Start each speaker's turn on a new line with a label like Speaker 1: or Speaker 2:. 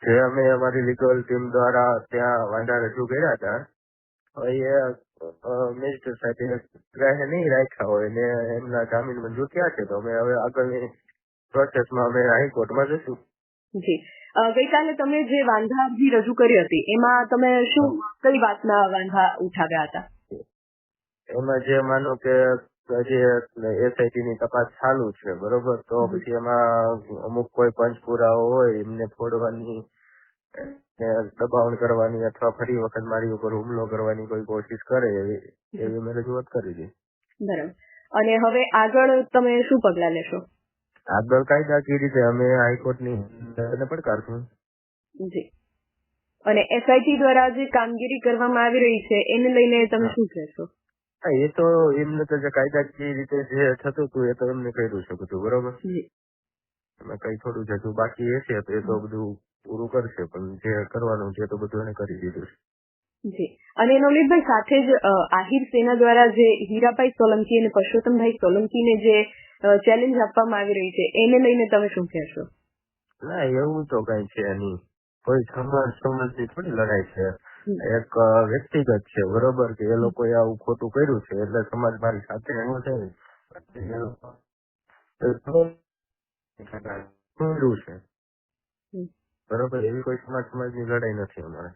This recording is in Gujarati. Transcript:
Speaker 1: જે અમે અમારી લીગલ ટીમ દ્વારા ત્યાં વાંધા રજૂ કર્યા હતા, હવે એ મેજિસ્ટ્રેટ સાહેબે ગ્રાહ્ય નહીં રાખ્યા હોય ને એમના જામીન મંજૂર થયા છે, તો અમે હવે આગળની પ્રોસેસમાં અમે હાઈકોર્ટમાં જઈશું.
Speaker 2: જી, ગઈકાલે તમે જે વાંધા અરજી રજૂ કરી હતી એમાં તમે કઈ વાતના વાંધા ઉઠાવ્યા હતા?
Speaker 1: એમાં જે માનો કે જે એસઆઈટી ની તપાસ ચાલુ છે, બરોબર, તો પછી એમાં અમુક કોઈ પંચપુરાવો હોય એમને ફોડવાની, દબાણ કરવાની અથવા ફરી વખત મારી ઉપર હુમલો કરવાની કોઈ કોશિશ કરે એવી મેં રજૂઆત કરી હતી.
Speaker 2: બરાબર. અને હવે આગળ તમે શું પગલાં લેશો?
Speaker 1: આગળ કાયદાકીય રીતે અમે હાઈકોર્ટની પડકારશું.
Speaker 2: જી. અને એસઆઈટી દ્વારા જે કામગીરી કરવામાં આવી રહી છે એને લઈને તમે શું કહેશો?
Speaker 1: એ તો એમને તો જે કાયદાકીય રીતે જે થતું હતું એ તો એમને કર્યું છે બધું, બરોબર. એમાં કઈ થોડું જતું બાકી હશે તો એ તો બધું પૂરું કરશે, પણ જે કરવાનું છે તો બધું એને કરી દીધું છે.
Speaker 2: જી. અને નવનીતભાઈ, સાથે જ આહિર સેના દ્વારા જે હીરાભાઈ સોલંકી અને પરસોત્તમભાઈ સોલંકીને જે ચેલેન્જ આપવામાં આવી રહી છે એને લઈને તમે શું કહેશો?
Speaker 1: ના, એવું તો કઈ છે નહીં. કોઈ સમાજની થોડી લડાઈ છે, એક વ્યક્તિગત છે, બરોબર, કે એ લોકોએ આવું ખોટું કર્યું છે એટલે સમાજ મારી સાથે એવો છે છે, બરોબર. એવી કોઈ સમાજની લડાઈ નથી અમારે.